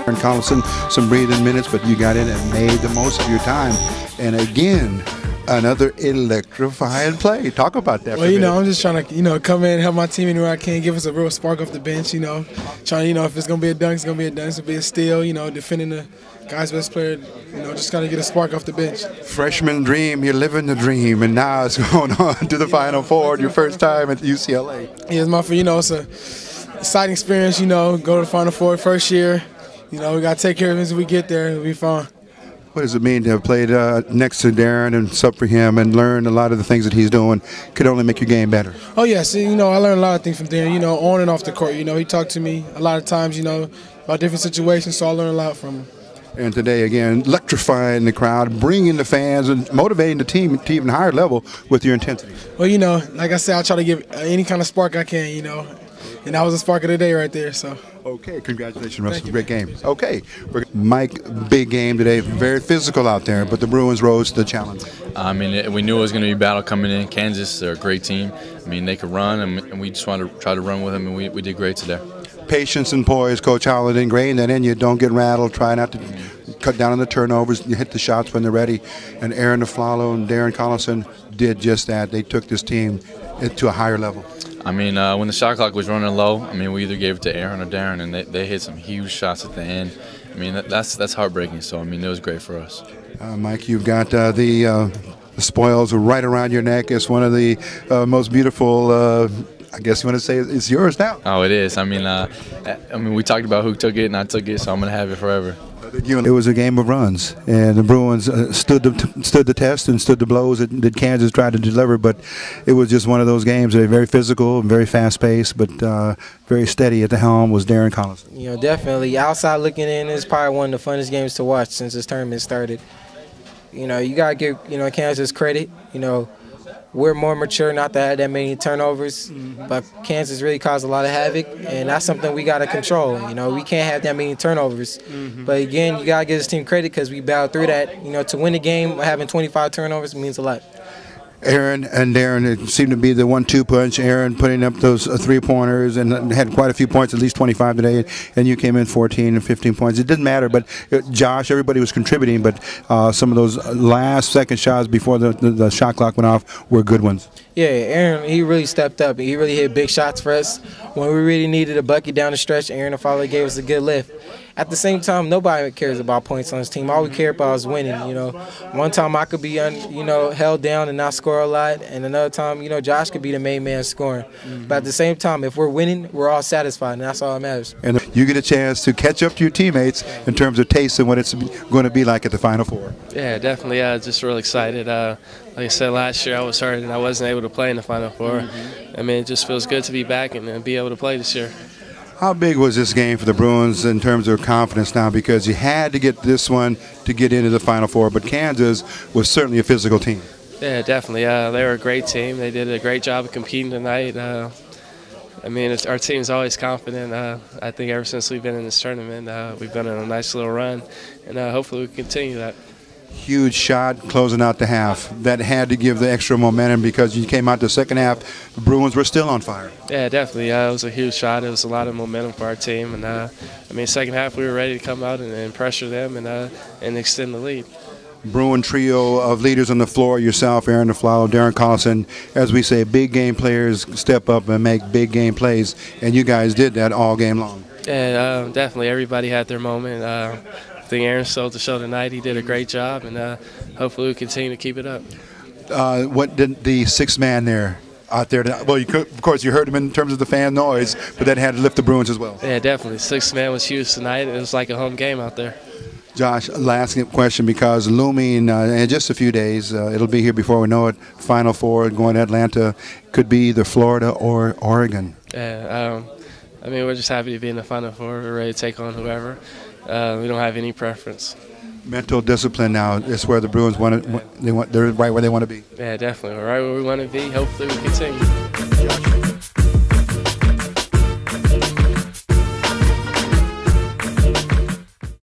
And Collison, some breathing minutes, but you got in and made the most of your time. And again, another electrifying play. Talk about that. Well, I'm just trying to, come in and help my team anywhere I can, give us a real spark off the bench, Trying, if it's going to be a dunk, it's going to be a dunk. It's going to be a steal, defending the guy's best player, just kind of get a spark off the bench. Freshman dream, you're living the dream, and now it's going on to the Final Four, your first time at UCLA. Yeah, it's it's an exciting experience, go to the Final Four first year. We got to take care of it as we get there. It'll be fun. What does it mean to have played next to Darren and sub for him and learn a lot of the things that he's doing could only make your game better? Oh, yes. I learned a lot of things from Darren, on and off the court. He talked to me a lot of times, about different situations, so I learned a lot from him. And today, again, electrifying the crowd, bringing the fans, and motivating the team to even higher level with your intensity. Well, like I said, I try to give any kind of spark I can, and that was a spark of the day right there. So. Okay, congratulations, Russell. Great game. Okay, Mike, big game today. Very physical out there, but the Bruins rose to the challenge. We knew it was going to be a battle coming in. Kansas, they're a great team. They could run, and we just wanted to try to run with them, and we did great today. Patience and poise, Coach Howland, ingrained that in you. Don't get rattled. Try not to cut down on the turnovers. You hit the shots when they're ready. And Aaron DeFlalo and Darren Collison did just that. They took this team to a higher level. When the shot clock was running low, we either gave it to Aaron or Darren, and they hit some huge shots at the end. That's heartbreaking. So it was great for us. Mike, you've got the spoils right around your neck. It's one of the most beautiful. I guess you want to say it's yours now. Oh, it is. We talked about who took it, and I took it, so I'm gonna have it forever. It was a game of runs, and the Bruins stood the test and stood the blows that Kansas tried to deliver. But it was just one of those games that are very physical and very fast-paced, but very steady at the helm was Darren Collison. Definitely. Outside looking in, it's probably one of the funnest games to watch since this tournament started. You got to give, Kansas credit. We're more mature not to have that many turnovers, but Kansas really caused a lot of havoc, and that's something we got to control. We can't have that many turnovers. But again, you got to give this team credit because we battled through that. To win the game, having 25 turnovers means a lot. Aaron and Darren, it seemed to be the 1-2 punch. Aaron putting up those three-pointers and had quite a few points, at least 25 today, and you came in 14 and 15 points. It didn't matter, but Josh, everybody was contributing, but some of those last-second shots before the shot clock went off were good ones. Yeah, Aaron, he really stepped up. He really hit big shots for us. When we really needed a bucket down the stretch, Aaron DeFlalo gave us a good lift. At the same time, nobody cares about points on his team. All we care about is winning, One time I could be, held down and not score a lot, and another time, Josh could be the main man scoring. But at the same time, if we're winning, we're all satisfied, and that's all that matters. And you get a chance to catch up to your teammates in terms of taste and what it's going to be like at the Final Four. Yeah, definitely. Just real excited. Like I said, last year I was hurt and I wasn't able to play in the Final Four. It just feels good to be back and be able to play this year. How big was this game for the Bruins in terms of confidence now? Because you had to get this one to get into the Final Four, but Kansas was certainly a physical team. Yeah, definitely. They were a great team. They did a great job of competing tonight. Our team's always confident. I think ever since we've been in this tournament, we've been on a nice little run, and hopefully we can continue that. Huge shot closing out the half. That had to give the extra momentum because you came out the second half, the Bruins were still on fire. Yeah, definitely. It was a huge shot. It was a lot of momentum for our team. And second half we were ready to come out and pressure them and extend the lead. Bruin trio of leaders on the floor, yourself, Aaron DeFlalo, Darren Collison. As we say, big game players step up and make big game plays, and you guys did that all game long. Yeah, definitely. Everybody had their moment. I think Aaron stole the show tonight. He did a great job, and hopefully we continue to keep it up. What did the sixth man there out there? Well, of course, you heard him in terms of the fan noise, but that had to lift the Bruins as well. Yeah, definitely. Sixth man was huge tonight. It was like a home game out there. Josh, last question, because looming in just a few days, it'll be here before we know it, Final Four going to Atlanta, could be either Florida or Oregon. Yeah, we're just happy to be in the Final Four. We're ready to take on whoever. We don't have any preference. Mental discipline now is where the Bruins they're right where they want to be. Yeah, definitely. We're right where we want to be. Hopefully we continue.